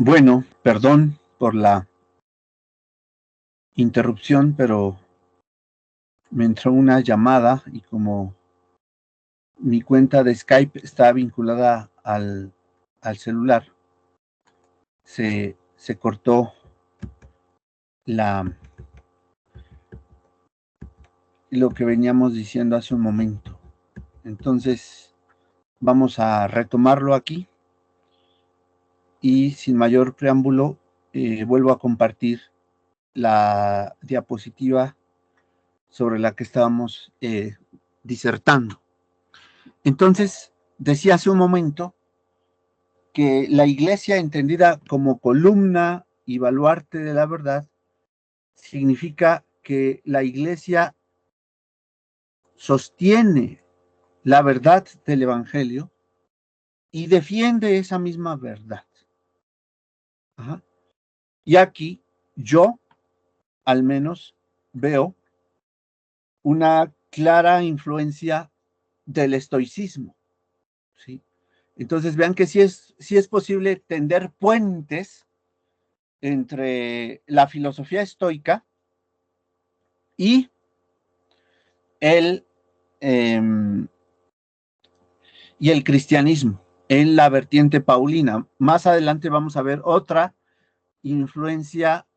Bueno, perdón por la interrupción, pero me entró una llamada y como mi cuenta de Skype está vinculada al celular, se cortó la, lo que veníamos diciendo hace un momento. Entonces, vamos a retomarlo aquí y sin mayor preámbulo, vuelvo a compartir la diapositiva sobre la que estábamos disertando. Entonces, decía hace un momento que la iglesia entendida como columna y baluarte de la verdad significa que la iglesia sostiene la verdad del evangelio y defiende esa misma verdad. Ajá. Y aquí yo, al menos, veo una clara influencia del estoicismo, ¿sí? Entonces vean que sí es posible tender puentes entre la filosofía estoica y el, eh, y el cristianismo en la vertiente paulina. Más adelante vamos a ver otra influencia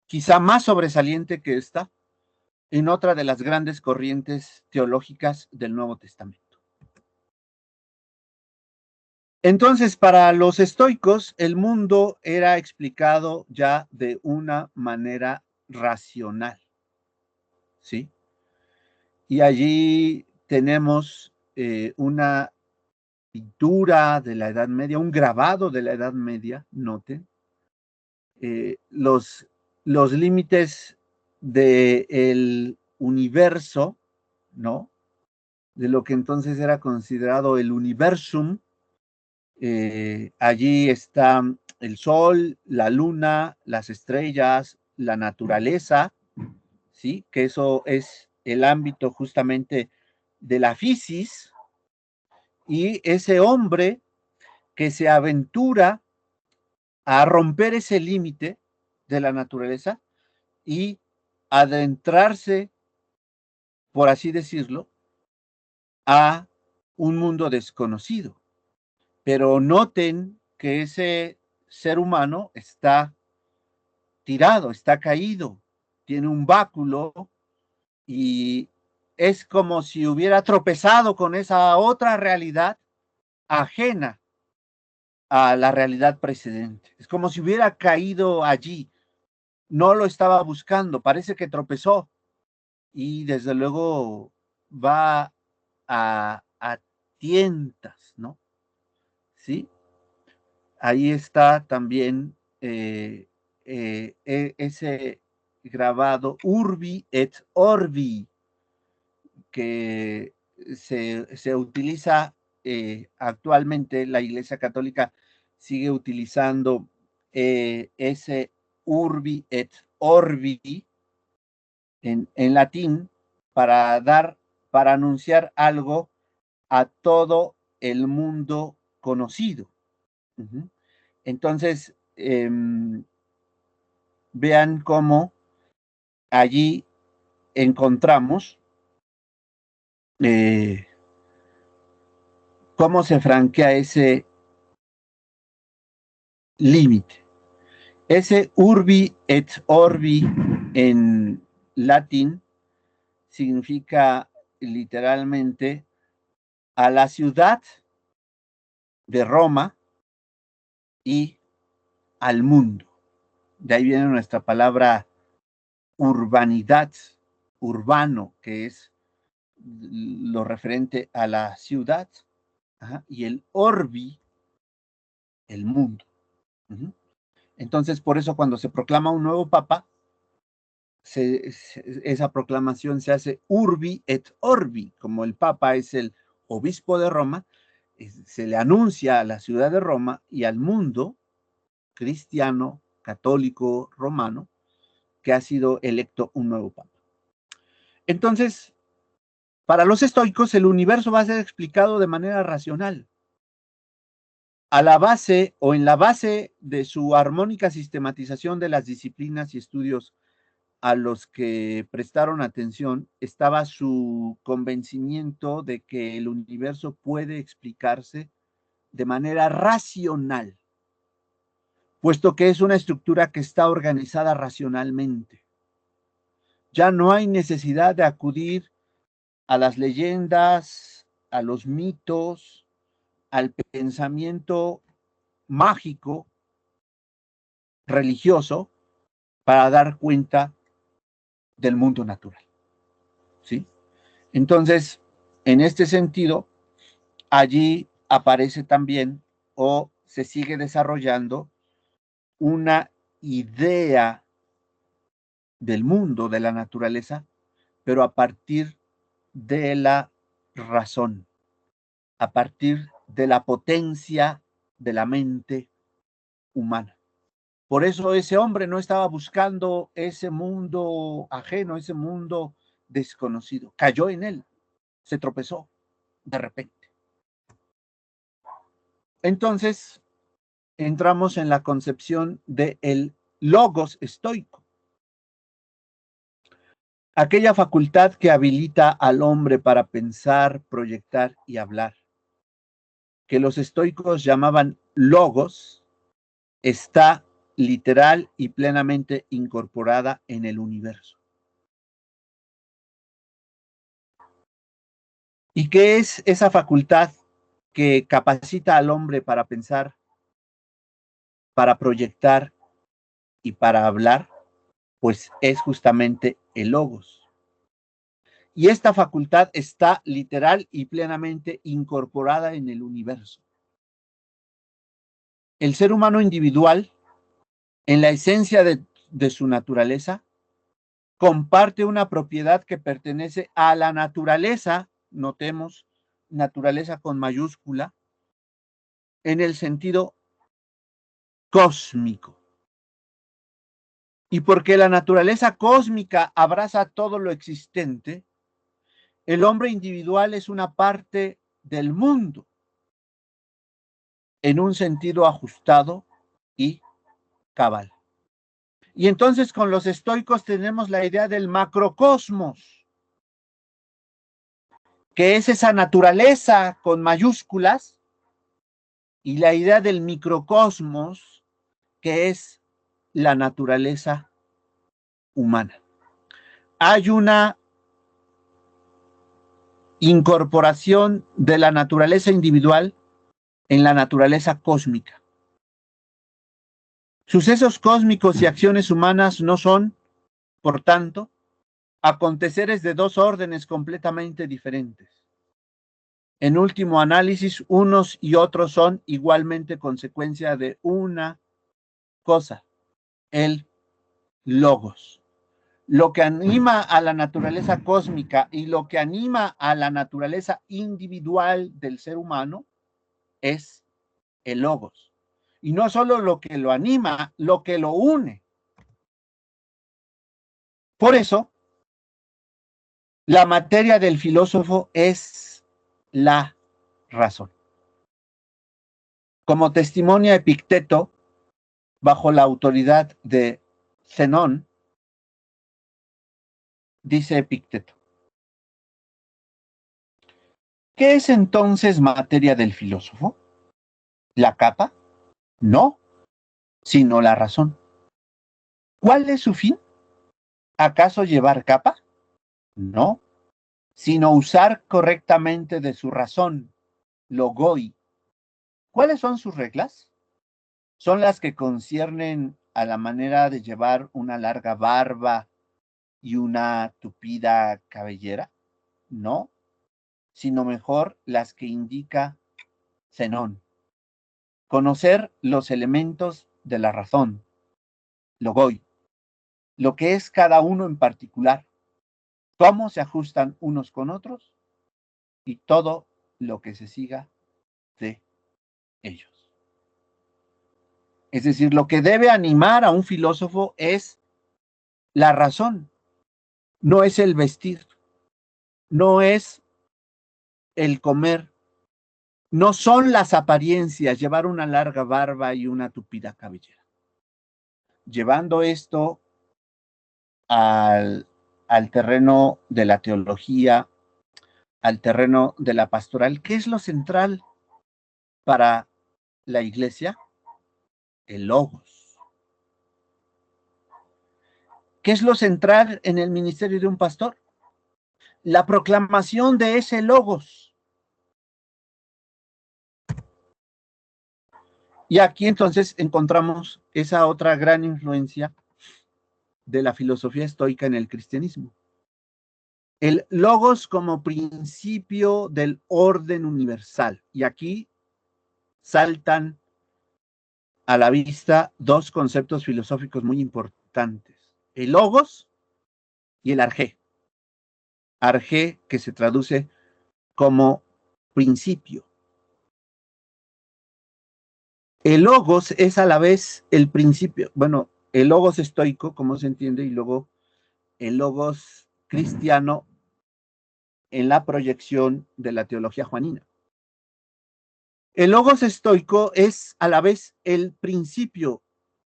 quizá más sobresaliente que esta en otra de las grandes corrientes teológicas del Nuevo Testamento. Entonces, para los estoicos, el mundo era explicado ya de una manera racional, ¿sí? Y allí tenemos una pintura de la Edad Media, un grabado de la Edad Media, noten, eh, los, los límites del universo, ¿no? De lo que entonces era considerado el universum. Allí está el sol, la luna, las estrellas, la naturaleza, ¿sí? Que eso es el ámbito justamente de la fisis, y ese hombre que se aventura a romper ese límite de la naturaleza y adentrarse, por así decirlo, a un mundo desconocido. Pero noten que ese ser humano está tirado, está caído, tiene un báculo y es como si hubiera tropezado con esa otra realidad ajena a la realidad precedente. Es como si hubiera caído allí, no lo estaba buscando, parece que tropezó y desde luego va a tientas, ¿no? ¿Sí? Ahí está también ese grabado Urbi et Orbi que se utiliza actualmente. La Iglesia Católica sigue utilizando ese Urbi et Orbi en latín para para anunciar algo a todo el mundo conocido. Uh -huh. Entonces, vean cómo allí encontramos cómo se franquea ese límite. Ese urbi et orbi en latín significa literalmente a la ciudad de Roma y al mundo. De ahí viene nuestra palabra urbanidad, urbano, que es lo referente a la ciudad, y el orbi, el mundo. Entonces, por eso cuando se proclama un nuevo papa, esa proclamación se hace urbi et orbi, como el papa es el obispo de Roma, se le anuncia a la ciudad de Roma y al mundo cristiano, católico, romano, que ha sido electo un nuevo papa. Entonces, para los estoicos, el universo va a ser explicado de manera racional. a la base o en la base de su armónica sistematización de las disciplinas y estudios a los que prestaron atención estaba su convencimiento de que el universo puede explicarse de manera racional, puesto que es una estructura que está organizada racionalmente. Ya no hay necesidad de acudir a las leyendas, a los mitos, al pensamiento mágico, religioso, para dar cuenta del mundo natural, ¿sí? Entonces, en este sentido, allí aparece también o se sigue desarrollando una idea del mundo, de la naturaleza, pero a partir de la razón, a partir de la potencia de la mente humana. Por eso ese hombre no estaba buscando ese mundo ajeno, ese mundo desconocido. Cayó en él, se tropezó de repente. Entonces, entramos en la concepción del logos estoico, aquella facultad que habilita al hombre para pensar, proyectar y hablar, que los estoicos llamaban logos, está literal y plenamente incorporada en el universo. ¿Y qué es esa facultad que capacita al hombre para pensar, para proyectar y para hablar? Pues es justamente el logos. Y esta facultad está literal y plenamente incorporada en el universo. El ser humano individual, en la esencia de su naturaleza, comparte una propiedad que pertenece a la naturaleza, notemos, naturaleza con mayúscula, en el sentido cósmico. Y porque la naturaleza cósmica abraza todo lo existente, el hombre individual es una parte del mundo en un sentido ajustado y cabal. Y entonces con los estoicos tenemos la idea del macrocosmos, que es esa naturaleza con mayúsculas, y la idea del microcosmos, que es la naturaleza humana. Hay una incorporación de la naturaleza individual en la naturaleza cósmica. Sucesos cósmicos y acciones humanas no son, por tanto, aconteceres de dos órdenes completamente diferentes. En último análisis, unos y otros son igualmente consecuencia de una cosa, el logos. Lo que anima a la naturaleza cósmica y lo que anima a la naturaleza individual del ser humano es el logos. Y no solo lo que lo anima, lo que lo une. Por eso, la materia del filósofo es la razón. Como testimonia Epicteto, bajo la autoridad de Zenón, dice Epicteto: ¿qué es entonces materia del filósofo? ¿La capa? No, sino la razón. ¿Cuál es su fin? ¿Acaso llevar capa? No, sino usar correctamente de su razón, logoi. ¿Cuáles son sus reglas? ¿Son las que conciernen a la manera de llevar una larga barba y una tupida cabellera? No, sino mejor las que indica Zenón. Conocer los elementos de la razón, logoi, lo que es cada uno en particular, cómo se ajustan unos con otros y todo lo que se siga de ellos. Es decir, lo que debe animar a un filósofo es la razón, no es el vestir, no es el comer, no son las apariencias, llevar una larga barba y una tupida cabellera. Llevando esto al terreno de la teología, al terreno de la pastoral, ¿qué es lo central para la iglesia? El logos. ¿Qué es lo central en el ministerio de un pastor? La proclamación de ese logos. Y aquí entonces encontramos esa otra gran influencia de la filosofía estoica en el cristianismo. El logos como principio del orden universal. Y aquí saltan a la vista dos conceptos filosóficos muy importantes. El logos y el arjé. Arjé, que se traduce como principio. El logos es a la vez el principio, bueno, el logos estoico, como se entiende, y luego el logos cristiano en la proyección de la teología juanina. El logos estoico es a la vez el principio.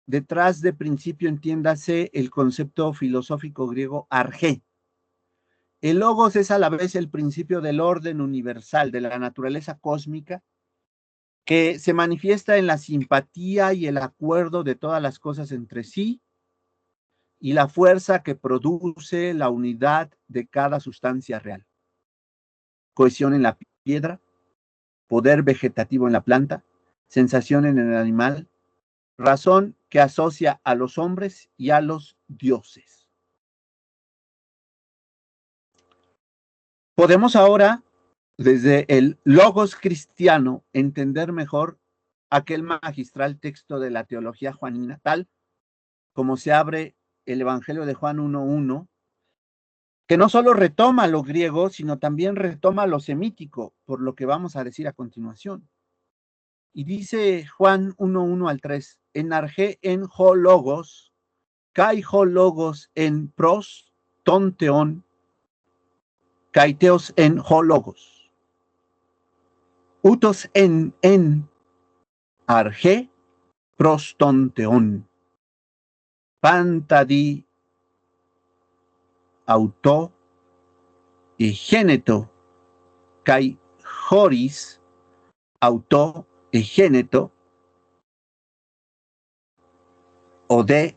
Detrás de principio entiéndase el concepto filosófico griego arjé. El logos es a la vez el principio del orden universal, de la naturaleza cósmica, que se manifiesta en la simpatía y el acuerdo de todas las cosas entre sí y la fuerza que produce la unidad de cada sustancia real. Cohesión en la piedra, poder vegetativo en la planta, sensación en el animal, razón que asocia a los hombres y a los dioses. Podemos ahora, desde el logos cristiano, entender mejor aquel magistral texto de la teología juanina, tal como se abre el Evangelio de Juan 1:1, que no solo retoma lo griego, sino también retoma lo semítico, por lo que vamos a decir a continuación. Y dice Juan 1:1 al 3, en arge en ho logos, kai ho logos en pros ton teon, kaiteos en ho logos. Utos en arge pros ton teon. Pantadi auto y géneto kai horis auto y géneto o de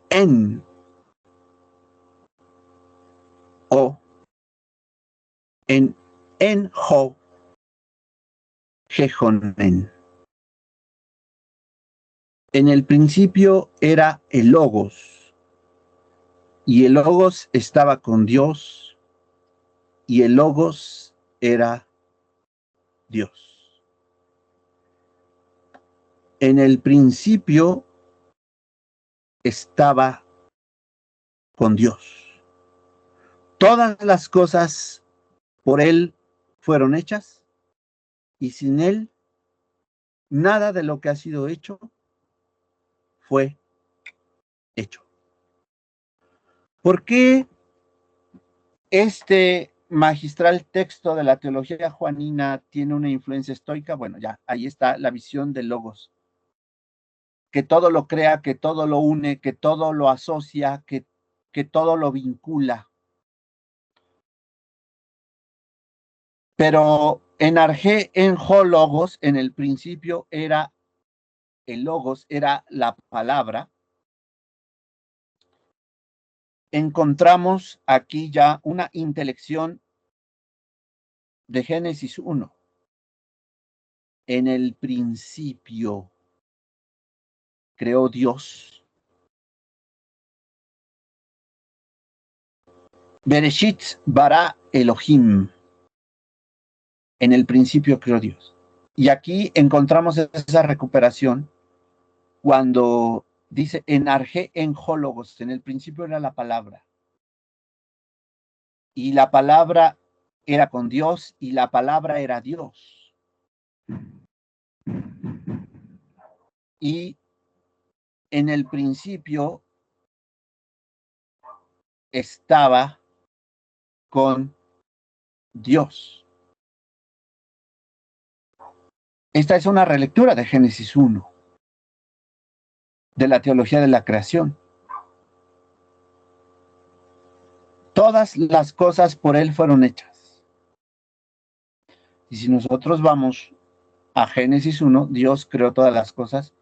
o en ho jejonen. En el principio era el logos y el logos estaba con Dios y el logos era Dios. En el principio estaba con Dios. Todas las cosas por él fueron hechas y sin él nada de lo que ha sido hecho fue hecho. ¿Por qué este magistral texto de la teología juanina tiene una influencia estoica? Bueno, ya ahí está la visión del logos, que todo lo crea, que todo lo une, que todo lo asocia, que todo lo vincula. Pero en arge, en ho logos, en el principio era el logos, era la palabra. Encontramos aquí ya una intelección de Génesis 1. En el principio creó Dios. Bereshit bara Elohim. En el principio creó Dios. Y aquí encontramos esa recuperación cuando dice en arge en hólogos. En el principio era la palabra. Y la palabra era con Dios y la palabra era Dios. Y en el principio estaba con Dios. Esta es una relectura de Génesis 1, de la teología de la creación. Todas las cosas por Él fueron hechas. Y si nosotros vamos a Génesis 1, Dios creó todas las cosas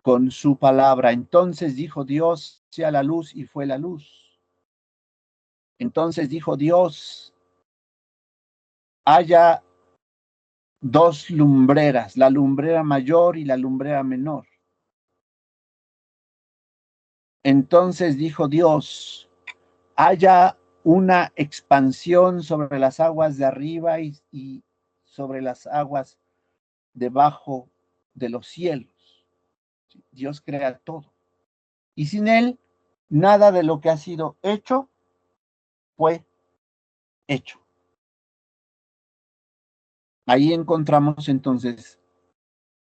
con su palabra. Entonces dijo Dios, sea la luz, y fue la luz. Entonces dijo Dios, haya dos lumbreras, la lumbrera mayor y la lumbrera menor. Entonces dijo Dios, haya una expansión sobre las aguas de arriba y sobre las aguas debajo de los cielos. Dios crea todo. Y sin Él, nada de lo que ha sido hecho fue hecho. Ahí encontramos entonces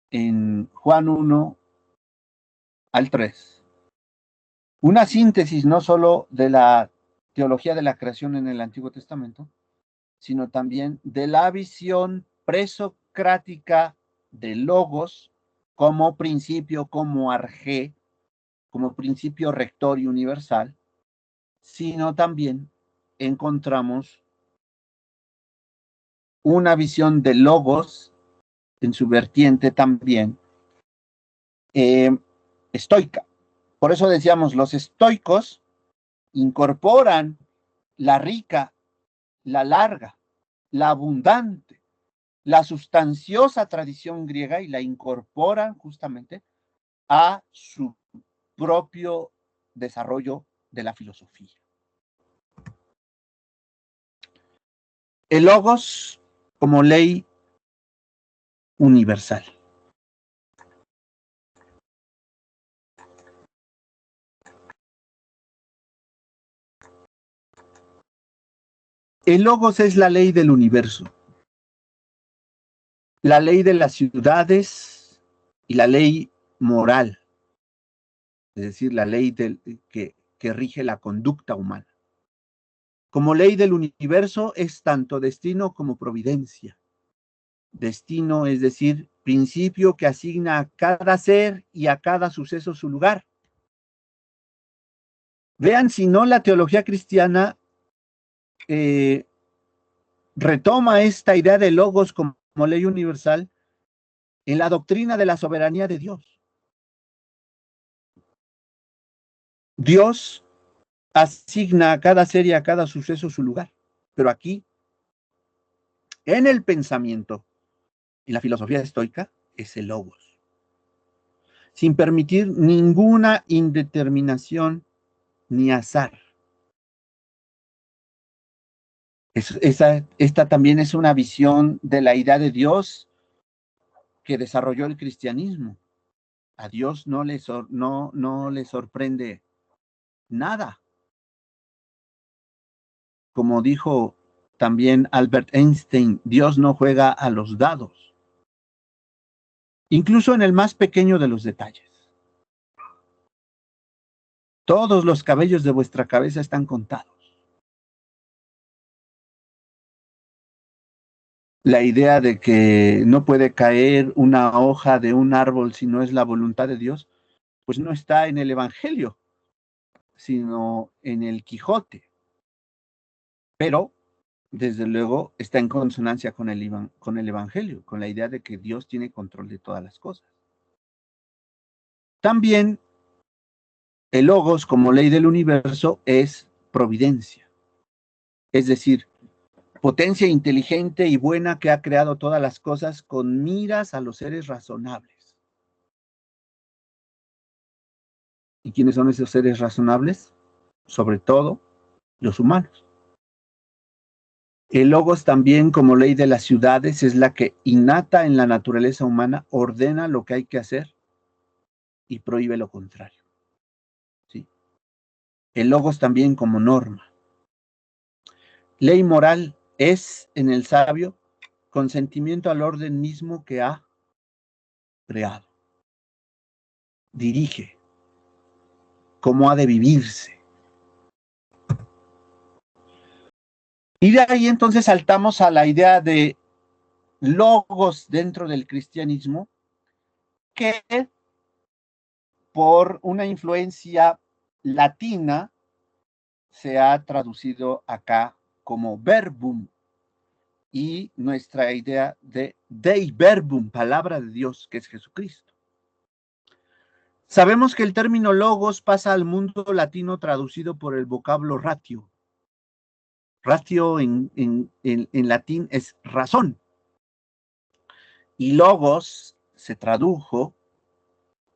en Juan 1 al 3 una síntesis no solo de la teología de la creación en el Antiguo Testamento, sino también de la visión presocrática de Logos como principio, como arjé, como principio rector y universal, sino también encontramos una visión de Logos en su vertiente también estoica. Por eso decíamos, los estoicos incorporan la rica, la larga, la abundante, la sustanciosa tradición griega y la incorporan justamente a su propio desarrollo de la filosofía. El logos como ley universal. El logos es la ley del universo, la ley de las ciudades y la ley moral, es decir, la ley que rige la conducta humana. Como ley del universo es tanto destino como providencia. Destino, es decir, principio que asigna a cada ser y a cada suceso su lugar. Vean si no la teología cristiana retoma esta idea de logos como ley universal en la doctrina de la soberanía de Dios. Dios asigna a cada ser y a cada suceso su lugar, pero aquí, en el pensamiento y la filosofía estoica, es el logos, sin permitir ninguna indeterminación ni azar. Esta también es una visión de la idea de Dios que desarrolló el cristianismo. A Dios no le sorprende nada. Como dijo también Albert Einstein, Dios no juega a los dados, incluso en el más pequeño de los detalles. Todos los cabellos de vuestra cabeza están contados. La idea de que no puede caer una hoja de un árbol si no es la voluntad de Dios, pues no está en el Evangelio, sino en el Quijote. Pero, desde luego, está en consonancia con el Evangelio, con la idea de que Dios tiene control de todas las cosas. También, el logos como ley del universo es providencia, es decir, potencia inteligente y buena que ha creado todas las cosas con miras a los seres razonables. ¿Y quiénes son esos seres razonables? Sobre todo, los humanos. El logos también, como ley de las ciudades, es la que innata en la naturaleza humana ordena lo que hay que hacer y prohíbe lo contrario. ¿Sí? El logos también como norma. Ley moral es, en el sabio, consentimiento al orden mismo que ha creado. Dirige cómo ha de vivirse. Y de ahí entonces saltamos a la idea de logos dentro del cristianismo que por una influencia latina se ha traducido acá como verbum, y nuestra idea de Dei Verbum, palabra de Dios, que es Jesucristo. Sabemos que el término logos pasa al mundo latino traducido por el vocablo ratio. Ratio en latín es razón. Y logos se tradujo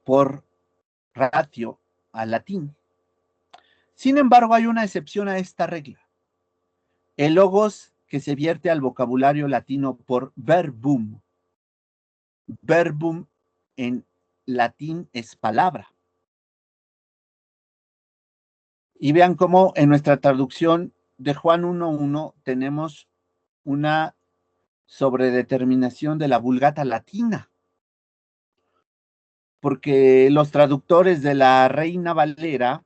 por ratio al latín. Sin embargo, hay una excepción a esta regla. El logos que se vierte al vocabulario latino por verbum. Verbum en latín es palabra. Y vean cómo en nuestra traducción de Juan 1:1 tenemos una sobredeterminación de la Vulgata latina, porque los traductores de la Reina Valera,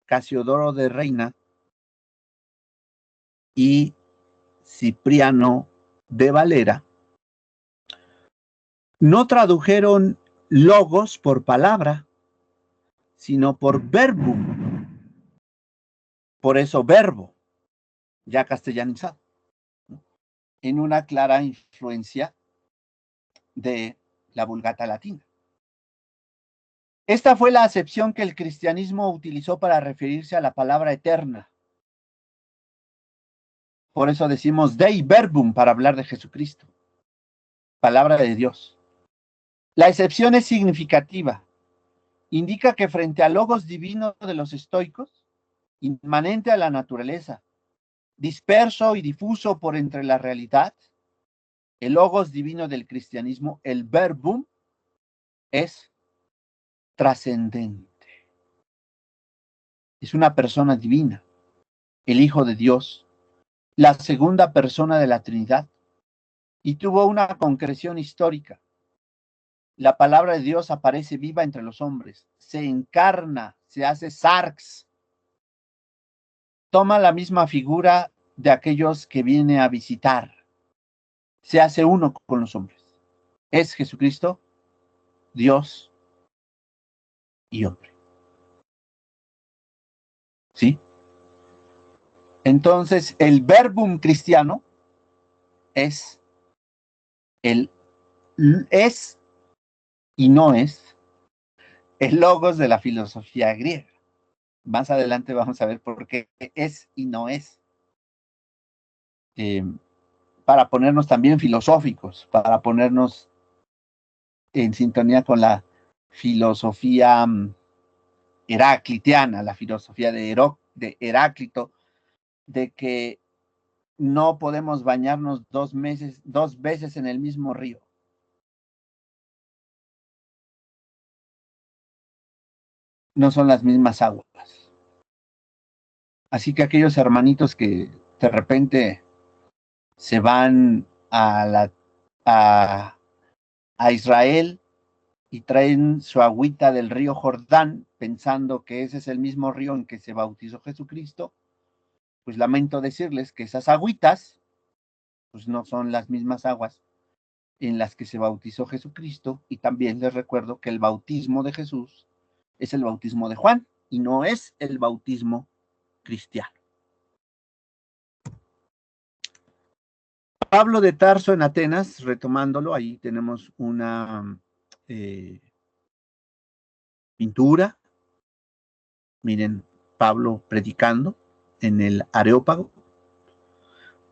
Casiodoro de Reina y Cipriano de Valera, no tradujeron logos por palabra, sino por verbum. Por eso verbo, ya castellanizado, ¿no? En una clara influencia de la Vulgata latina. Esta fue la acepción que el cristianismo utilizó para referirse a la palabra eterna. Por eso decimos Dei Verbum para hablar de Jesucristo, palabra de Dios. La excepción es significativa. Indica que frente al logos divino de los estoicos, inmanente a la naturaleza, disperso y difuso por entre la realidad, el logos divino del cristianismo, el verbum, es trascendente. Es una persona divina, el Hijo de Dios, la segunda persona de la Trinidad, y tuvo una concreción histórica. La palabra de Dios aparece viva entre los hombres, se encarna, se hace sarx, toma la misma figura de aquellos que viene a visitar, se hace uno con los hombres. Es Jesucristo, Dios y hombre. ¿Sí? Entonces, el verbum cristiano es el es y no es el logos de la filosofía griega. Más adelante vamos a ver por qué es y no es. Para ponernos también filosóficos, para ponernos en sintonía con la filosofía heraclitiana, la filosofía de Heráclito, de que no podemos bañarnos dos veces en el mismo río. No son las mismas aguas. Así que aquellos hermanitos que de repente se van a Israel y traen su agüita del río Jordán, pensando que ese es el mismo río en que se bautizó Jesucristo, pues lamento decirles que esas agüitas, pues no son las mismas aguas en las que se bautizó Jesucristo, y también les recuerdo que el bautismo de Jesús es el bautismo de Juan, y no es el bautismo cristiano. Pablo de Tarso en Atenas, retomándolo, ahí tenemos una pintura. Miren, Pablo predicando en el Areópago.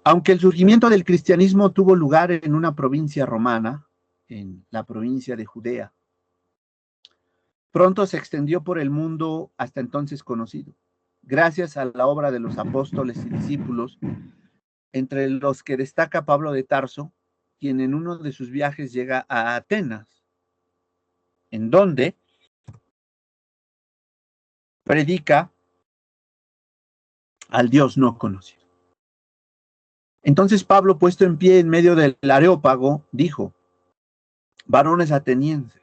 Aunque el surgimiento del cristianismo tuvo lugar en una provincia romana, en la provincia de Judea, pronto se extendió por el mundo hasta entonces conocido, gracias a la obra de los apóstoles y discípulos, entre los que destaca Pablo de Tarso, quien en uno de sus viajes llega a Atenas, en donde predica al Dios no conocido. Entonces Pablo, puesto en pie en medio del Areópago, dijo: varones atenienses,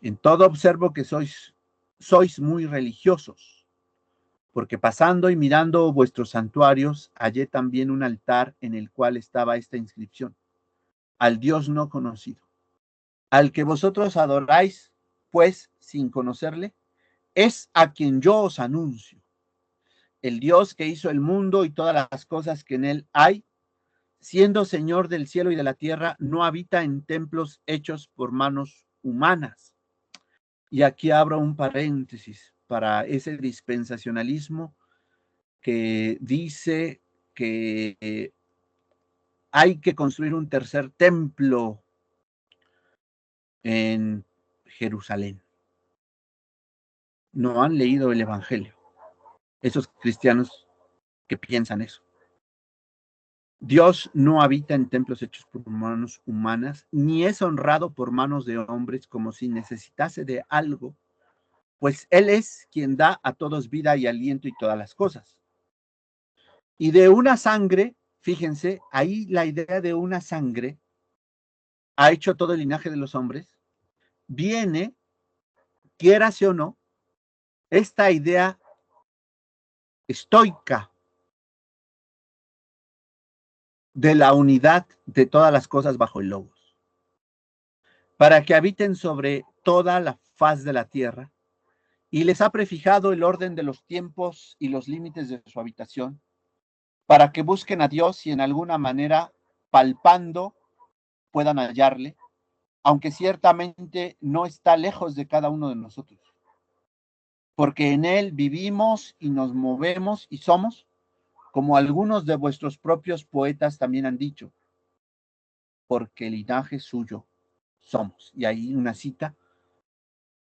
en todo observo que sois muy religiosos, porque pasando y mirando vuestros santuarios, hallé también un altar en el cual estaba esta inscripción: al Dios no conocido, al que vosotros adoráis, pues, sin conocerle, es a quien yo os anuncio. El Dios que hizo el mundo y todas las cosas que en él hay, siendo Señor del cielo y de la tierra, no habita en templos hechos por manos humanas. Y aquí abro un paréntesis para ese dispensacionalismo que dice que hay que construir un tercer templo en Jerusalén. No han leído el Evangelio, esos cristianos que piensan eso. Dios no habita en templos hechos por manos humanas, ni es honrado por manos de hombres como si necesitase de algo, pues Él es quien da a todos vida y aliento y todas las cosas. Y de una sangre, fíjense, ahí la idea de una sangre ha hecho todo el linaje de los hombres, viene, quieras o no, esta idea estoica de la unidad de todas las cosas bajo el logos, para que habiten sobre toda la faz de la tierra, y les ha prefijado el orden de los tiempos y los límites de su habitación, para que busquen a Dios y en alguna manera, palpando, puedan hallarle, aunque ciertamente no está lejos de cada uno de nosotros, porque en él vivimos y nos movemos y somos, como algunos de vuestros propios poetas también han dicho, porque linaje suyo somos. Y ahí una cita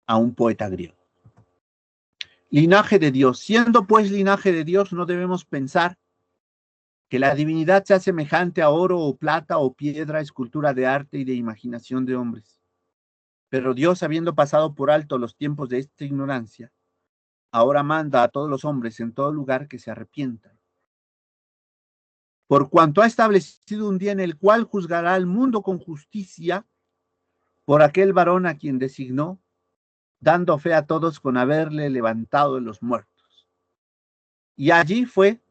a un poeta griego. Linaje de Dios. Siendo pues linaje de Dios, no debemos pensar que la divinidad sea semejante a oro o plata o piedra, escultura de arte y de imaginación de hombres. Pero Dios, habiendo pasado por alto los tiempos de esta ignorancia, ahora manda a todos los hombres en todo lugar que se arrepientan. Por cuanto ha establecido un día en el cual juzgará al mundo con justicia por aquel varón a quien designó, dando fe a todos con haberle levantado de los muertos. Y allí fue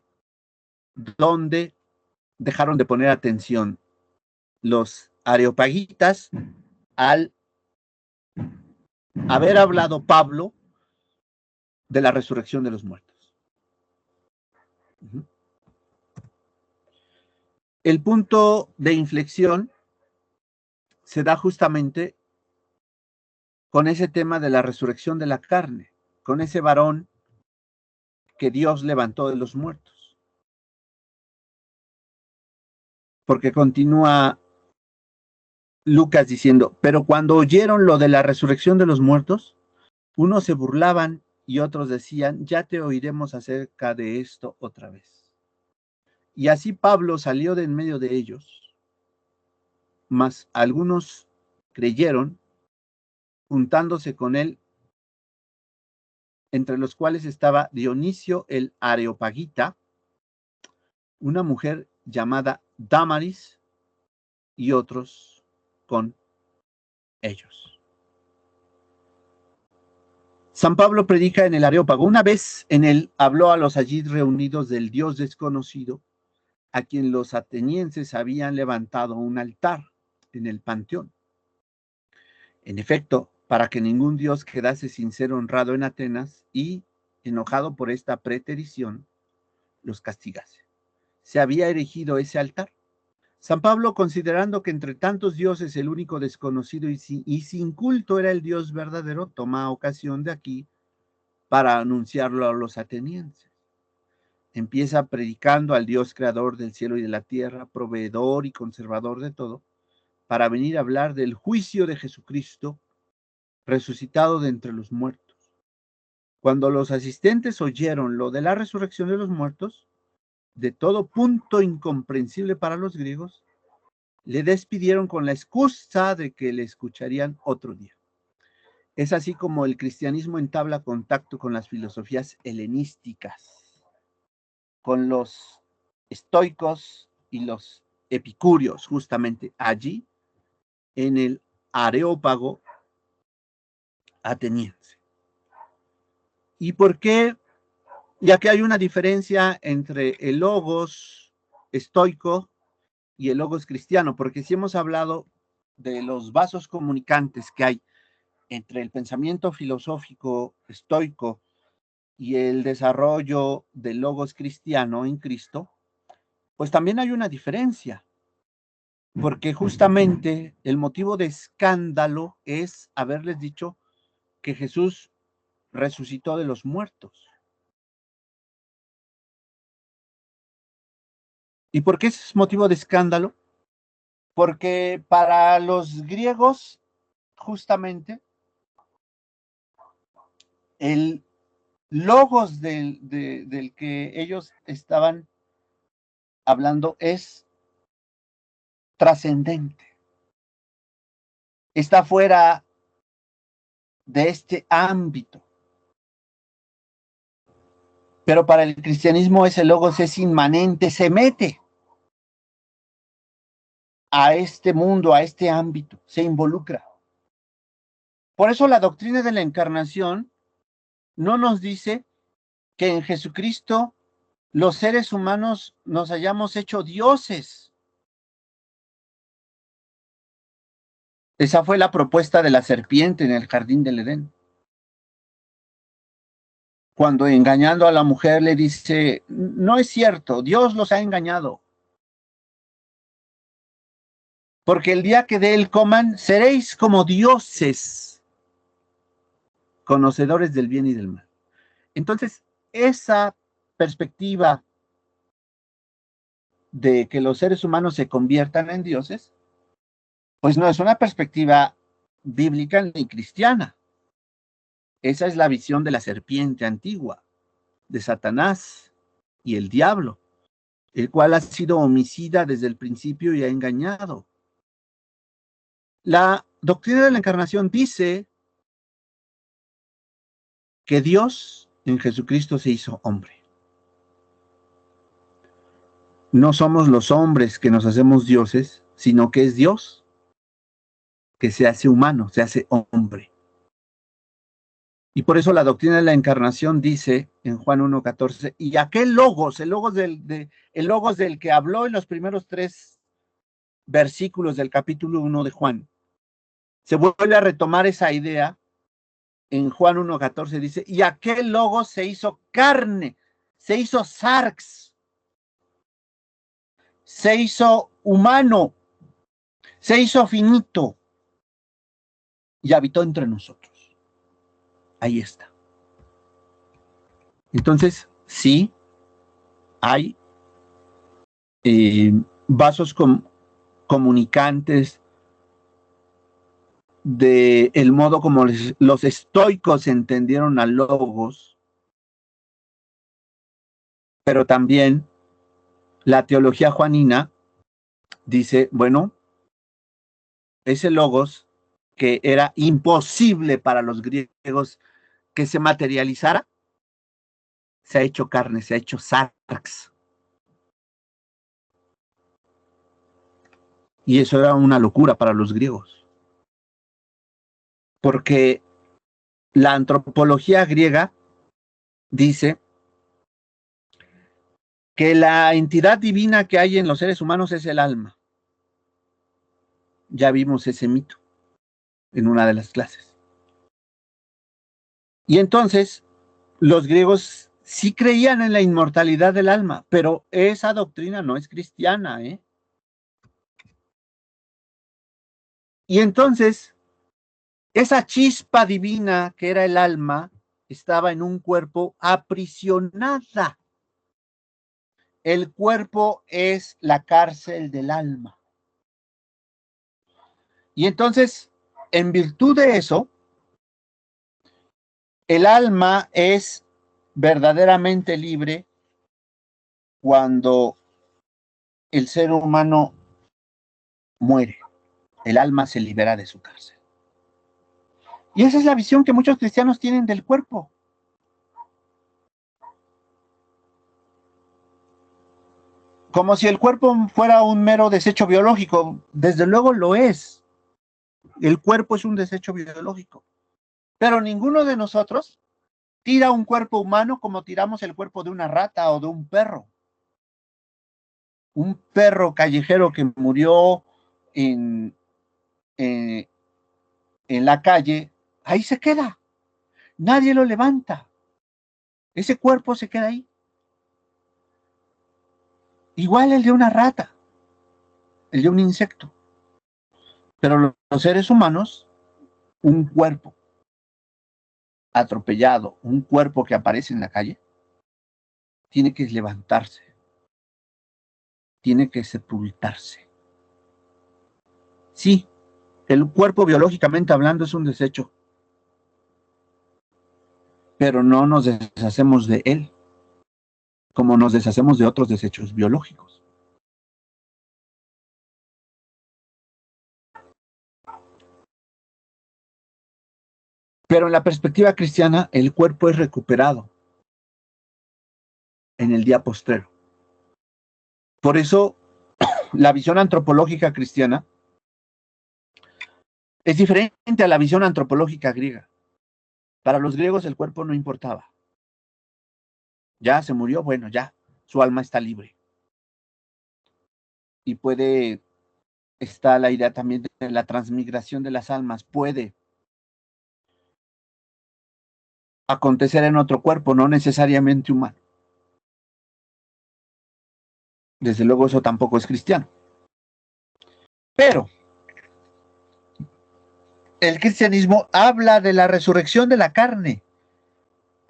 donde dejaron de poner atención los areopagitas al haber hablado Pablo de la resurrección de los muertos. El punto de inflexión se da justamente con ese tema de la resurrección de la carne, con ese varón que Dios levantó de los muertos. Porque continúa Lucas diciendo, pero cuando oyeron lo de la resurrección de los muertos, unos se burlaban y otros decían, ya te oiremos acerca de esto otra vez. Y así Pablo salió de en medio de ellos, mas algunos creyeron, juntándose con él, entre los cuales estaba Dionisio el Areopagita, una mujer llamada Dámaris y otros con ellos. San Pablo predica en el Areópago. Una vez en él habló a los allí reunidos del Dios desconocido, a quien los atenienses habían levantado un altar en el panteón. En efecto, para que ningún dios quedase sin ser honrado en Atenas y, enojado por esta preterición, los castigase. Se había erigido ese altar. San Pablo, considerando que entre tantos dioses el único desconocido y sin culto era el Dios verdadero, toma ocasión de aquí para anunciarlo a los atenienses. Empieza predicando al Dios creador del cielo y de la tierra, proveedor y conservador de todo, para venir a hablar del juicio de Jesucristo, resucitado de entre los muertos. Cuando los asistentes oyeron lo de la resurrección de los muertos, de todo punto incomprensible para los griegos, le despidieron con la excusa de que le escucharían otro día. Es así como el cristianismo entabla contacto con las filosofías helenísticas, con los estoicos y los epicúreos, justamente allí en el Areópago ateniense. ¿Y por qué? Ya que hay una diferencia entre el logos estoico y el logos cristiano, porque si hemos hablado de los vasos comunicantes que hay entre el pensamiento filosófico estoico y el desarrollo del logos cristiano en Cristo, pues también hay una diferencia, porque justamente el motivo de escándalo es haberles dicho que Jesús resucitó de los muertos. ¿Y por qué es motivo de escándalo? Porque para los griegos, justamente, el logos del que ellos estaban hablando es trascendente. Está fuera de este ámbito. Pero para el cristianismo ese logos es inmanente, se mete a este mundo, a este ámbito, se involucra. Por eso la doctrina de la encarnación no nos dice que en Jesucristo los seres humanos nos hayamos hecho dioses. Esa fue la propuesta de la serpiente en el jardín del Edén. Cuando engañando a la mujer le dice, no es cierto, Dios los ha engañado. Porque el día que de él coman, seréis como dioses, conocedores del bien y del mal. Entonces, esa perspectiva de que los seres humanos se conviertan en dioses, pues no es una perspectiva bíblica ni cristiana. Esa es la visión de la serpiente antigua, de Satanás y el diablo, el cual ha sido homicida desde el principio y ha engañado. La doctrina de la encarnación dice que Dios en Jesucristo se hizo hombre. No somos los hombres que nos hacemos dioses, sino que es Dios que se hace humano, se hace hombre. Y por eso la doctrina de la encarnación dice en Juan 1:14, y aquel logos, el logos del que habló en los primeros 3 versículos del capítulo 1 de Juan, se vuelve a retomar esa idea en Juan 1:14, dice, y aquel logos se hizo carne, se hizo sarx, se hizo humano, se hizo finito y habitó entre nosotros. Ahí está. Entonces, sí, hay vasos comunicantes del modo como los estoicos entendieron al logos, pero también la teología juanina dice, bueno, ese logos que era imposible para los griegos que se materializara, se ha hecho carne, se ha hecho sarx. Y eso era una locura para los griegos. Porque la antropología griega dice que la entidad divina que hay en los seres humanos es el alma. Ya vimos ese mito en una de las clases. Y entonces, los griegos sí creían en la inmortalidad del alma, pero esa doctrina no es cristiana, ¿eh? Y entonces, esa chispa divina que era el alma estaba en un cuerpo aprisionada. El cuerpo es la cárcel del alma. Y entonces, en virtud de eso, el alma es verdaderamente libre cuando el ser humano muere. El alma se libera de su cárcel. Y esa es la visión que muchos cristianos tienen del cuerpo. Como si el cuerpo fuera un mero desecho biológico. Desde luego lo es. El cuerpo es un desecho biológico. Pero ninguno de nosotros tira un cuerpo humano como tiramos el cuerpo de una rata o de un perro. Un perro callejero que murió en, en la calle, ahí se queda. Nadie lo levanta. Ese cuerpo se queda ahí. Igual el de una rata, el de un insecto. Pero los seres humanos, un cuerpo atropellado, un cuerpo que aparece en la calle, tiene que levantarse, tiene que sepultarse. Sí, el cuerpo biológicamente hablando es un desecho, pero no nos deshacemos de él, como nos deshacemos de otros desechos biológicos. Pero en la perspectiva cristiana, el cuerpo es recuperado en el día postrero. Por eso, la visión antropológica cristiana es diferente a la visión antropológica griega. Para los griegos el cuerpo no importaba. Ya se murió, bueno, ya, su alma está libre. Y está la idea también de la transmigración de las almas, puede acontecer en otro cuerpo, no necesariamente humano. Desde luego eso tampoco es cristiano. Pero el cristianismo habla de la resurrección de la carne.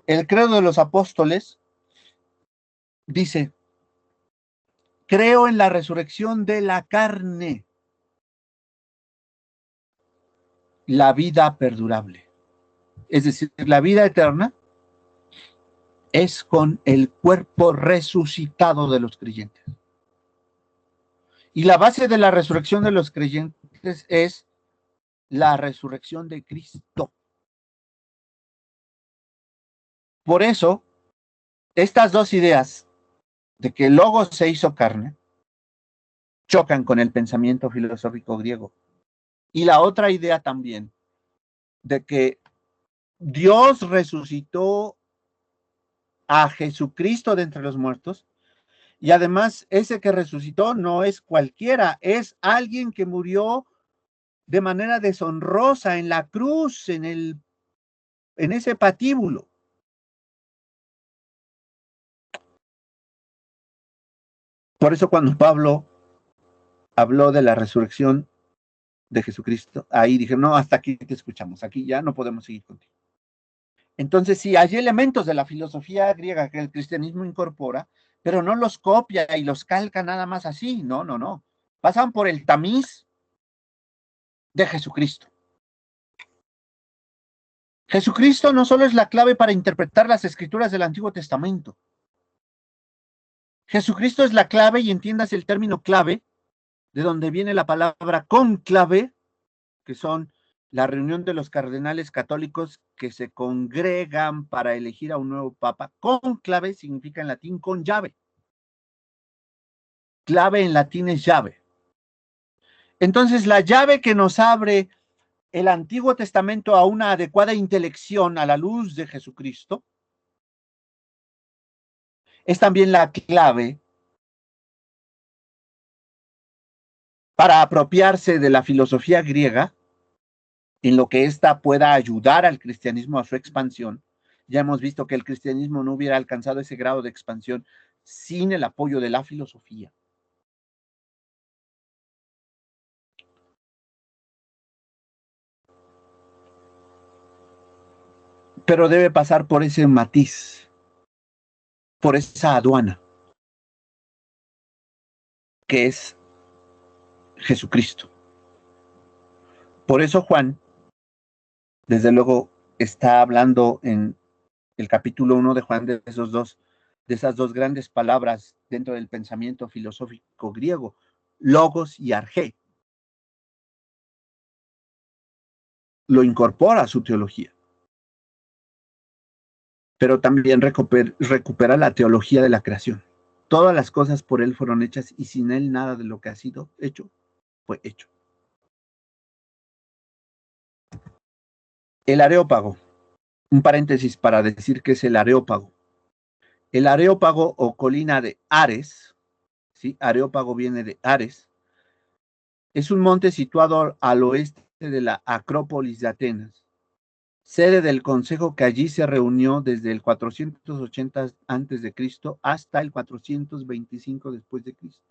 El credo de los apóstoles dice, creo en la resurrección de la carne, la vida perdurable. Es decir, la vida eterna es con el cuerpo resucitado de los creyentes. Y la base de la resurrección de los creyentes es la resurrección de Cristo. Por eso, estas dos ideas de que el Logos se hizo carne chocan con el pensamiento filosófico griego. Y la otra idea también de que Dios resucitó a Jesucristo de entre los muertos, y además ese que resucitó no es cualquiera, es alguien que murió de manera deshonrosa en la cruz, en ese patíbulo. Por eso cuando Pablo habló de la resurrección de Jesucristo, ahí dije, no, hasta aquí te escuchamos, aquí ya no podemos seguir contigo. Entonces sí, hay elementos de la filosofía griega que el cristianismo incorpora, pero no los copia y los calca nada más así, no, no, no. Pasan por el tamiz de Jesucristo. Jesucristo no solo es la clave para interpretar las escrituras del Antiguo Testamento. Jesucristo es la clave, y entiendas el término clave, de donde viene la palabra conclave, que son la reunión de los cardenales católicos que se congregan para elegir a un nuevo papa. Conclave significa en latín con llave. Clave en latín es llave. Entonces, la llave que nos abre el Antiguo Testamento a una adecuada intelección a la luz de Jesucristo es también la clave para apropiarse de la filosofía griega en lo que ésta pueda ayudar al cristianismo a su expansión. Ya hemos visto que el cristianismo no hubiera alcanzado ese grado de expansión sin el apoyo de la filosofía. Pero debe pasar por ese matiz, por esa aduana, que es Jesucristo. Por eso Juan, desde luego, está hablando en el capítulo 1 de Juan de esas dos grandes palabras dentro del pensamiento filosófico griego, logos y argé. Lo incorpora a su teología, pero también recupera la teología de la creación. Todas las cosas por él fueron hechas y sin él nada de lo que ha sido hecho fue hecho. El areópago, un paréntesis para decir qué es el areópago. El areópago o colina de Ares ¿sí? Areópago viene de Ares. Es un monte situado al oeste de la Acrópolis de Atenas, sede del consejo que allí se reunió desde el 480 a.C. hasta el 425 después de Cristo.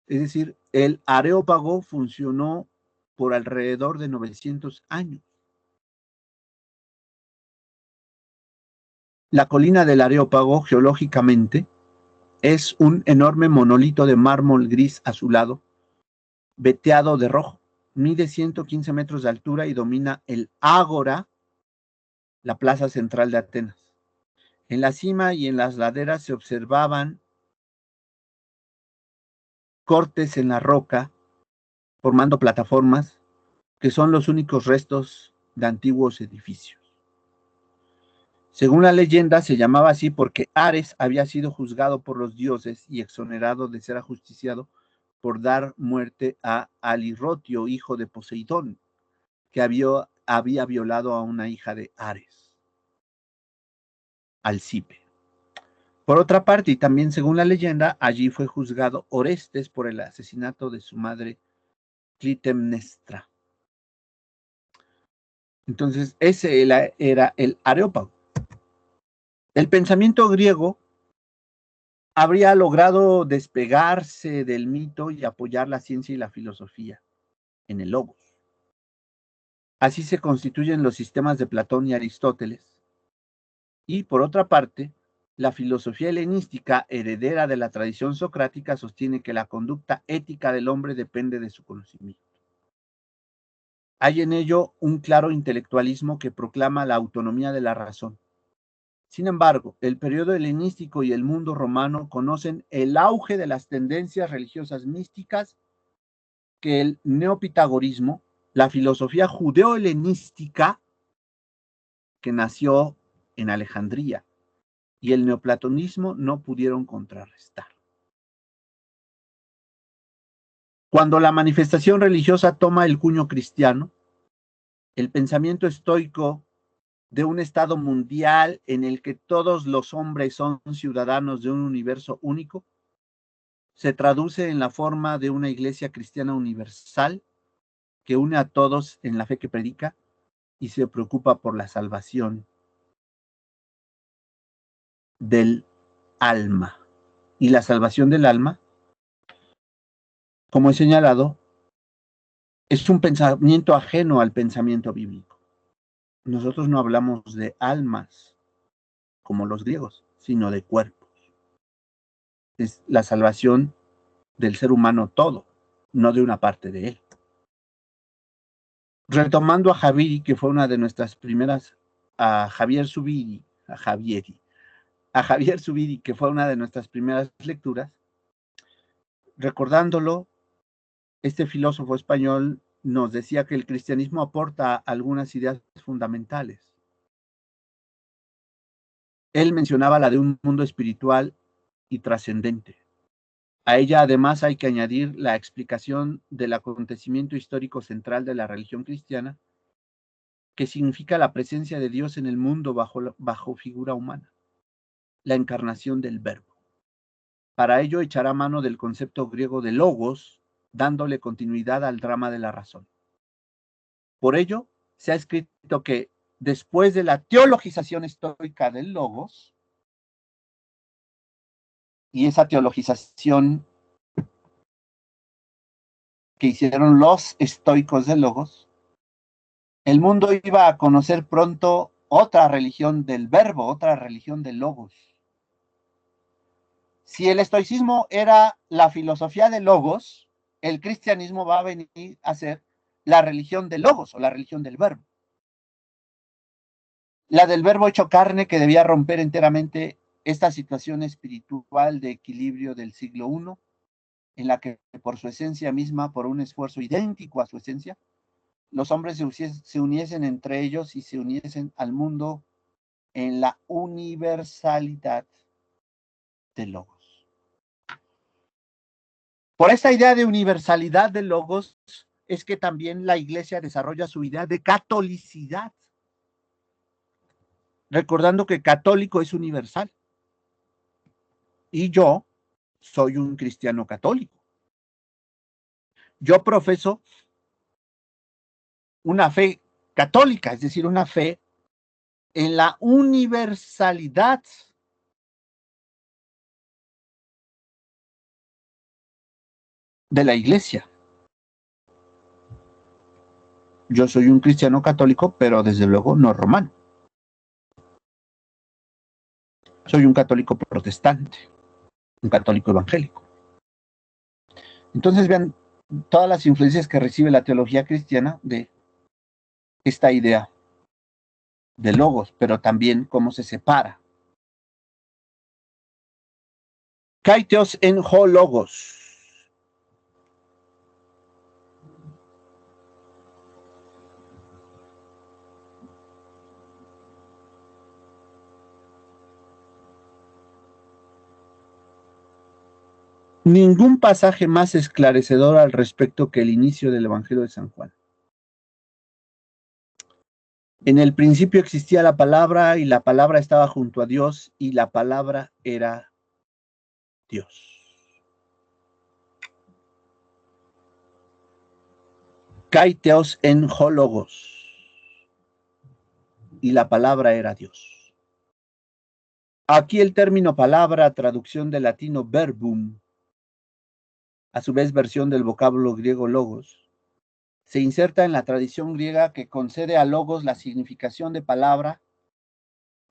Es decir, el Areópago funcionó por alrededor de 900 años. La colina del Areópago, geológicamente, es un enorme monolito de mármol gris azulado, veteado de rojo. Mide 115 metros de altura y domina el Ágora, la plaza central de Atenas. En la cima y en las laderas se observaban cortes en la roca, formando plataformas, que son los únicos restos de antiguos edificios. Según la leyenda, se llamaba así porque Ares había sido juzgado por los dioses y exonerado de ser ajusticiado por dar muerte a Alirrotio, hijo de Poseidón, que había violado a una hija de Ares, Alcipe. Por otra parte, y también según la leyenda, allí fue juzgado Orestes por el asesinato de su madre Clitemnestra. Entonces, ese era el Areópago. El pensamiento griego habría logrado despegarse del mito y apoyar la ciencia y la filosofía en el logos. Así se constituyen los sistemas de Platón y Aristóteles. Y por otra parte, la filosofía helenística, heredera de la tradición socrática, sostiene que la conducta ética del hombre depende de su conocimiento. Hay en ello un claro intelectualismo que proclama la autonomía de la razón. Sin embargo, el periodo helenístico y el mundo romano conocen el auge de las tendencias religiosas místicas que el neopitagorismo, la filosofía judeo-helenística que nació en Alejandría, y el neoplatonismo no pudieron contrarrestar. Cuando la manifestación religiosa toma el cuño cristiano, el pensamiento estoico de un estado mundial en el que todos los hombres son ciudadanos de un universo único, se traduce en la forma de una iglesia cristiana universal que une a todos en la fe que predica y se preocupa por la salvación del alma. Y la salvación del alma, como he señalado, es un pensamiento ajeno al pensamiento bíblico. Nosotros no hablamos de almas como los griegos, sino de cuerpos. Es la salvación del ser humano todo, no de una parte de él. Retomando a Javieri, que fue una de nuestras primeras, a Javier Zubiri, que fue una de nuestras primeras lecturas, recordándolo, este filósofo español nos decía que el cristianismo aporta algunas ideas fundamentales. Él mencionaba la de un mundo espiritual y trascendente. A ella además hay que añadir la explicación del acontecimiento histórico central de la religión cristiana, que significa la presencia de Dios en el mundo bajo figura humana, la encarnación del Verbo. Para ello echará mano del concepto griego de logos, dándole continuidad al drama de la razón. Por ello, se ha escrito que después de la teologización estoica del logos, y esa teologización que hicieron los estoicos del logos, el mundo iba a conocer pronto otra religión del verbo, otra religión del logos. Si el estoicismo era la filosofía del logos, el cristianismo va a venir a ser la religión del logos o la religión del verbo. La del verbo hecho carne, que debía romper enteramente esta situación espiritual de equilibrio del siglo I, en la que por su esencia misma, por un esfuerzo idéntico a su esencia, los hombres se uniesen entre ellos y se uniesen al mundo en la universalidad del logos. Por esta idea de universalidad del logos es que también la iglesia desarrolla su idea de catolicidad, recordando que católico es universal. Y yo soy un cristiano católico. Yo profeso una fe católica, es decir, una fe en la universalidad de la Iglesia. Yo soy un cristiano católico, pero desde luego no romano. Soy un católico protestante, un católico evangélico. Entonces vean todas las influencias que recibe la teología cristiana de esta idea de logos, pero también cómo se separa. Kaiteos en ho logos. Ningún pasaje más esclarecedor al respecto que el inicio del Evangelio de San Juan. En el principio existía la palabra y la palabra estaba junto a Dios y la palabra era Dios. Kaiteos en ho logos. Y la palabra era Dios. Aquí el término palabra, traducción del latino verbum, a su vez versión del vocablo griego logos, se inserta en la tradición griega que concede a logos la significación de palabra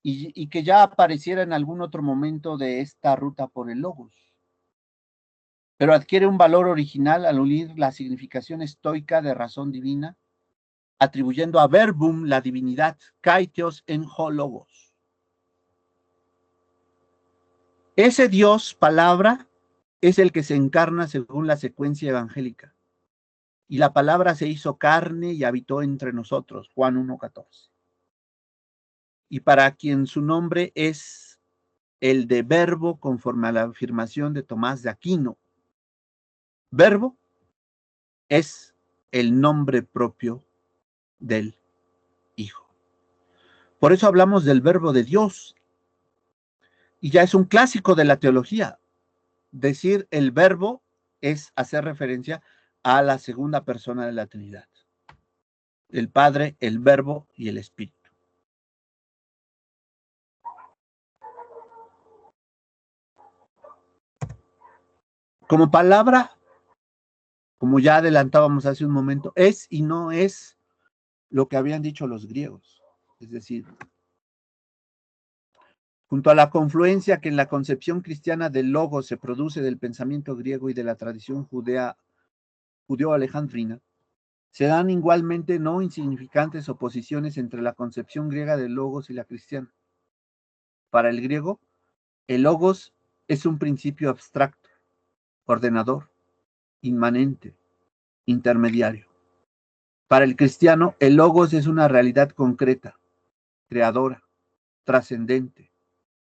y que ya apareciera en algún otro momento de esta ruta por el logos. Pero adquiere un valor original al unir la significación estoica de razón divina, atribuyendo a verbum la divinidad, kaiteos en ho logos. Ese Dios, palabra, es el que se encarna según la secuencia evangélica. Y la palabra se hizo carne y habitó entre nosotros, Juan 1:14. Y para quien su nombre es el de Verbo, conforme a la afirmación de Tomás de Aquino. Verbo es el nombre propio del Hijo. Por eso hablamos del Verbo de Dios. Y ya es un clásico de la teología. Decir el Verbo es hacer referencia a la segunda persona de la Trinidad. El Padre, el Verbo y el Espíritu. Como palabra, como ya adelantábamos hace un momento, es y no es lo que habían dicho los griegos. Es decir, junto a la confluencia que en la concepción cristiana del logos se produce del pensamiento griego y de la tradición judeo-alejandrina, se dan igualmente no insignificantes oposiciones entre la concepción griega del logos y la cristiana. Para el griego, el logos es un principio abstracto, ordenador, inmanente, intermediario. Para el cristiano, el logos es una realidad concreta, creadora, trascendente,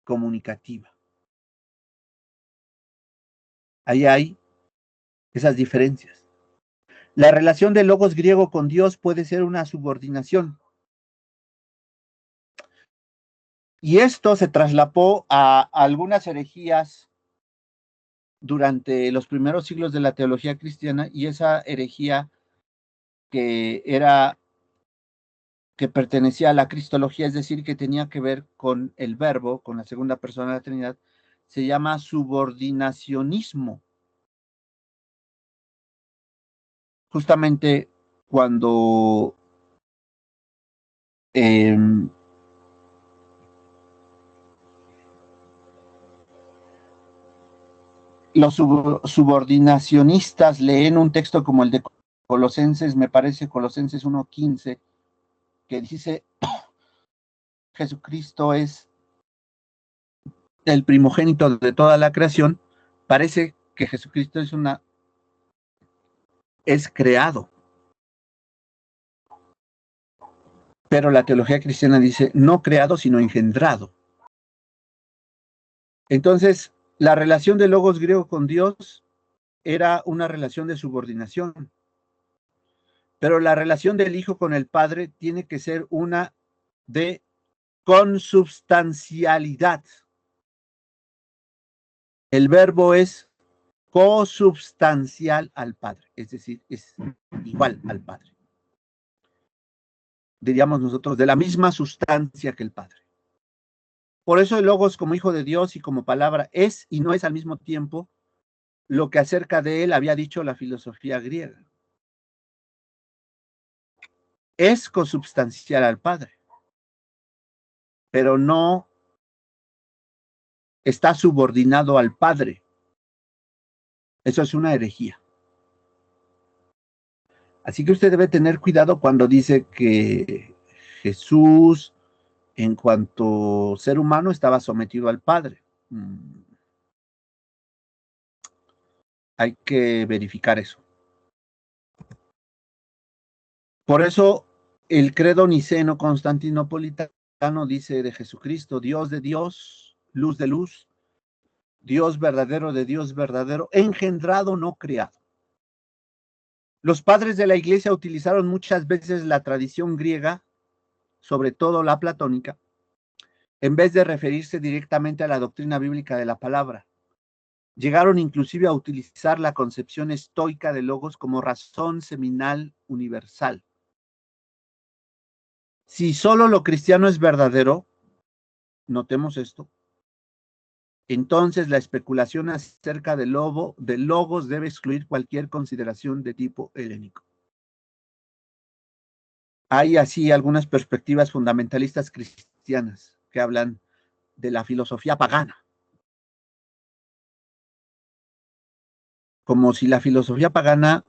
comunicativa. Ahí hay esas diferencias. La relación del logos griego con Dios puede ser una subordinación. Y esto se traslapó a algunas herejías durante los primeros siglos de la teología cristiana, y esa herejía que pertenecía a la cristología, es decir, que tenía que ver con el Verbo, con la segunda persona de la Trinidad, se llama subordinacionismo. Justamente cuando los subordinacionistas leen un texto como el de Colosenses, me parece Colosenses 1:15, que dice Jesucristo es el primogénito de toda la creación, parece que Jesucristo es creado. Pero la teología cristiana dice no creado, sino engendrado. Entonces, la relación del logos griego con Dios era una relación de subordinación. Pero la relación del Hijo con el Padre tiene que ser una de consubstancialidad. El Verbo es consubstancial al Padre, es decir, es igual al Padre. Diríamos nosotros, de la misma sustancia que el Padre. Por eso el Logos como Hijo de Dios y como palabra es y no es al mismo tiempo lo que acerca de él había dicho la filosofía griega. Es consubstancial al Padre, pero no está subordinado al Padre. Eso es una herejía. Así que usted debe tener cuidado cuando dice que Jesús, en cuanto ser humano, estaba sometido al Padre. Hay que verificar eso. Por eso el credo niceno constantinopolitano dice de Jesucristo, Dios de Dios, luz de luz, Dios verdadero de Dios verdadero, engendrado, no creado. Los padres de la iglesia utilizaron muchas veces la tradición griega, sobre todo la platónica, en vez de referirse directamente a la doctrina bíblica de la palabra. Llegaron inclusive a utilizar la concepción estoica de logos como razón seminal universal. Si solo lo cristiano es verdadero, notemos esto, entonces la especulación acerca del logos debe excluir cualquier consideración de tipo helénico. Hay así algunas perspectivas fundamentalistas cristianas que hablan de la filosofía pagana, como si la filosofía pagana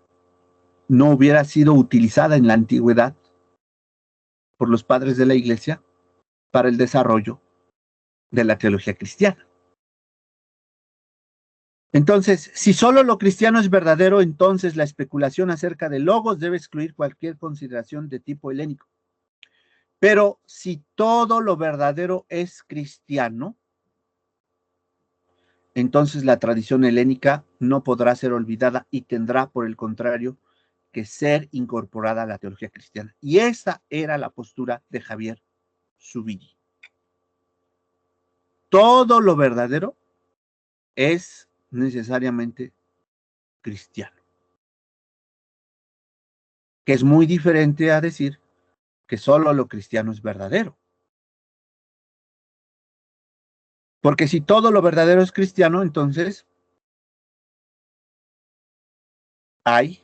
no hubiera sido utilizada en la antigüedad por los padres de la iglesia para el desarrollo de la teología cristiana. Entonces, si solo lo cristiano es verdadero, entonces la especulación acerca de logos debe excluir cualquier consideración de tipo helénico. Pero si todo lo verdadero es cristiano, entonces la tradición helénica no podrá ser olvidada y tendrá, por el contrario, que ser incorporada a la teología cristiana. Y esa era la postura de Javier Zubiri. Todo lo verdadero es necesariamente cristiano, que es muy diferente a decir que solo lo cristiano es verdadero. Porque si todo lo verdadero es cristiano, entonces hay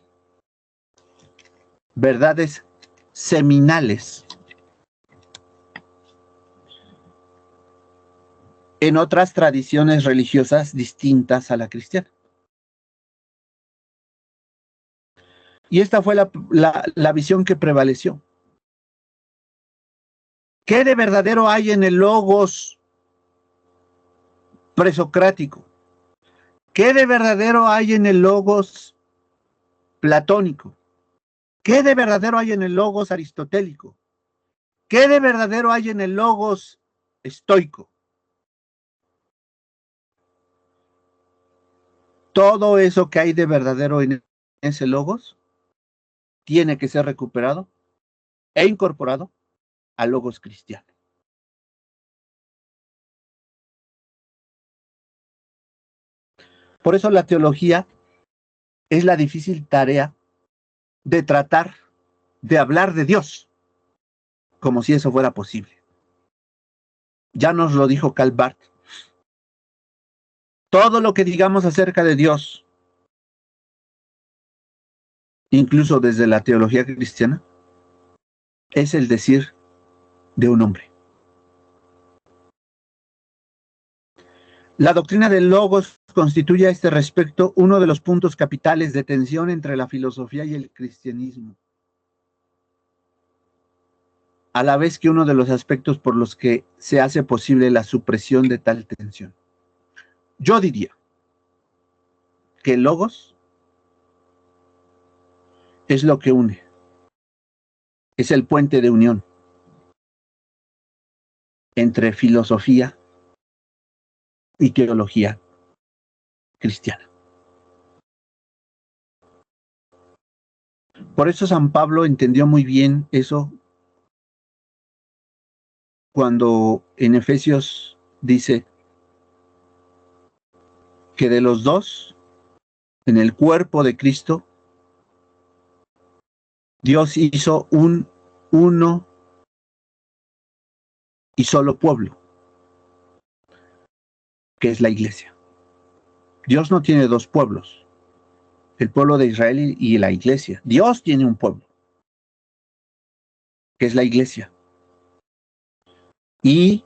verdades seminales en otras tradiciones religiosas distintas a la cristiana. Y esta fue la visión que prevaleció. ¿Qué de verdadero hay en el logos presocrático? ¿Qué de verdadero hay en el logos platónico? ¿Qué de verdadero hay en el logos aristotélico? ¿Qué de verdadero hay en el logos estoico? Todo eso que hay de verdadero en ese logos tiene que ser recuperado e incorporado al logos cristiano. Por eso la teología es la difícil tarea de tratar de hablar de Dios como si eso fuera posible. Ya nos lo dijo Karl Barth. Todo lo que digamos acerca de Dios, incluso desde la teología cristiana, es el decir de un hombre. La doctrina del logos constituye a este respecto uno de los puntos capitales de tensión entre la filosofía y el cristianismo, a la vez que uno de los aspectos por los que se hace posible la supresión de tal tensión. Yo diría que el logos es lo que une, es el puente de unión entre filosofía y teología cristiana. Por eso San Pablo entendió muy bien eso cuando en Efesios dice que de los dos en el cuerpo de Cristo, Dios hizo un uno y solo pueblo, que es la iglesia. Dios no tiene dos pueblos, el pueblo de Israel y la iglesia. Dios tiene un pueblo, que es la iglesia. Y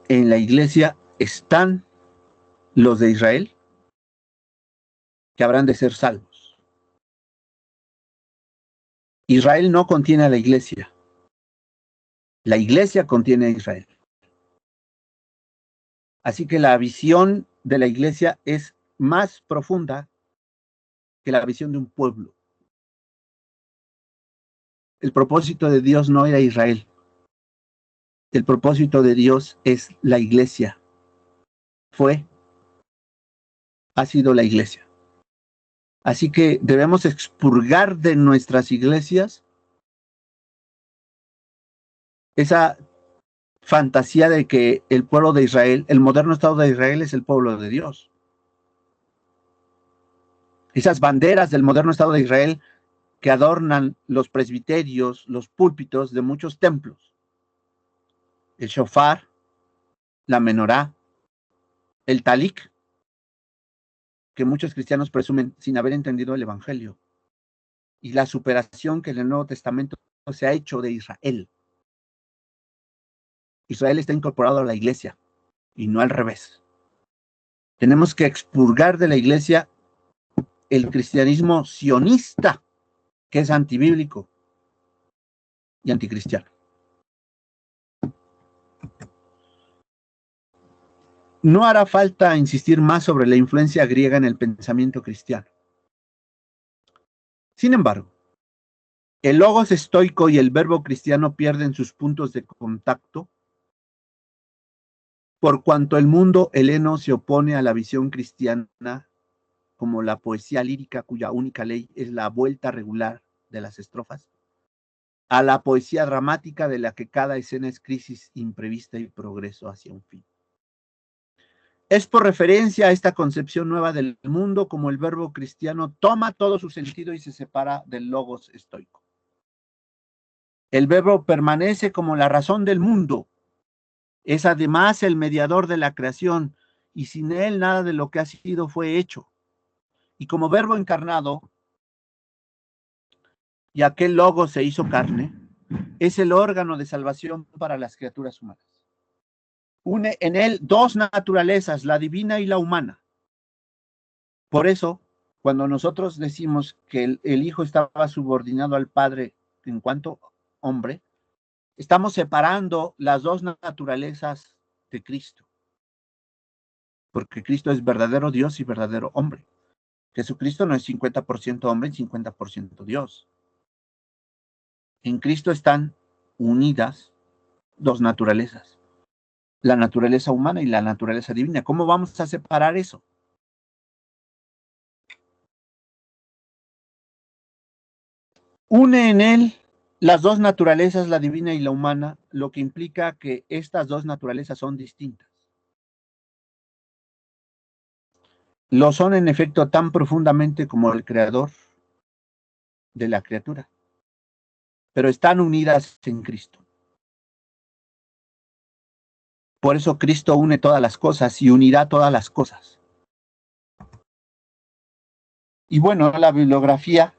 en la iglesia están los de Israel, que habrán de ser salvos. Israel no contiene a la iglesia contiene a Israel. Así que la visión de la iglesia es más profunda que la visión de un pueblo. El propósito de Dios no era Israel. El propósito de Dios es la iglesia. Ha sido la iglesia. Así que debemos expurgar de nuestras iglesias esa fantasía de que el pueblo de Israel, el moderno Estado de Israel, es el pueblo de Dios. Esas banderas del moderno Estado de Israel que adornan los presbiterios, los púlpitos de muchos templos. El shofar, la menorá, el talik, que muchos cristianos presumen sin haber entendido el evangelio, y la superación que en el Nuevo Testamento se ha hecho de Israel. Israel está incorporado a la iglesia y no al revés. Tenemos que expurgar de la iglesia el cristianismo sionista, que es antibíblico y anticristiano. No hará falta insistir más sobre la influencia griega en el pensamiento cristiano. Sin embargo, el logos estoico y el verbo cristiano pierden sus puntos de contacto por cuanto el mundo heleno se opone a la visión cristiana como la poesía lírica cuya única ley es la vuelta regular de las estrofas, a la poesía dramática de la que cada escena es crisis imprevista y progreso hacia un fin. Es por referencia a esta concepción nueva del mundo como el verbo cristiano toma todo su sentido y se separa del logos estoico. El verbo permanece como la razón del mundo. Es además el mediador de la creación y sin él nada de lo que ha sido fue hecho. Y como verbo encarnado, y aquel logos se hizo carne, es el órgano de salvación para las criaturas humanas. Une en él dos naturalezas, la divina y la humana. Por eso, cuando nosotros decimos que el Hijo estaba subordinado al Padre en cuanto hombre, estamos separando las dos naturalezas de Cristo. Porque Cristo es verdadero Dios y verdadero hombre. Jesucristo no es 50% hombre y 50% Dios. En Cristo están unidas dos naturalezas, la naturaleza humana y la naturaleza divina. ¿Cómo vamos a separar eso? Une en él las dos naturalezas, la divina y la humana, lo que implica que estas dos naturalezas son distintas. Lo son en efecto tan profundamente como el creador de la criatura, pero están unidas en Cristo. Por eso Cristo une todas las cosas y unirá todas las cosas. Y bueno, la bibliografía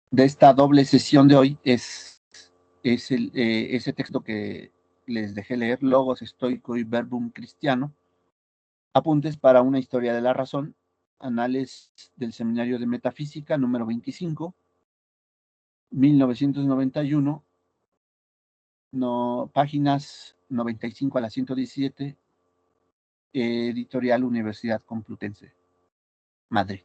de esta doble sesión de hoy es ese texto que les dejé leer, Logos estoico y Verbum cristiano, apuntes para una historia de la razón, Anales del Seminario de Metafísica, número 25, 1991, páginas 95 a la 117, editorial Universidad Complutense, Madrid.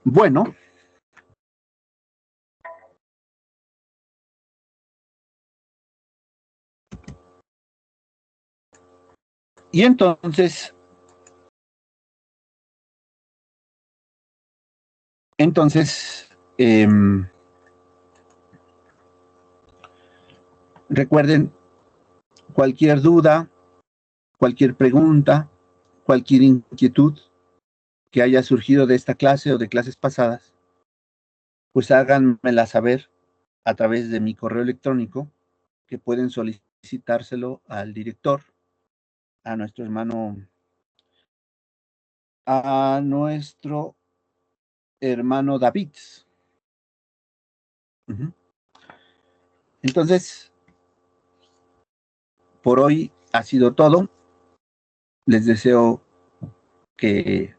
Bueno, y entonces, recuerden, cualquier duda, cualquier pregunta, cualquier inquietud que haya surgido de esta clase o de clases pasadas, pues háganmela saber a través de mi correo electrónico, que pueden solicitárselo al director, a nuestro hermano David. Entonces, por hoy ha sido todo. Les deseo que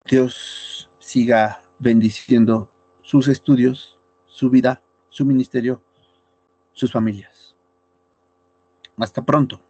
Dios siga bendiciendo sus estudios, su vida, su ministerio, sus familias. Hasta pronto.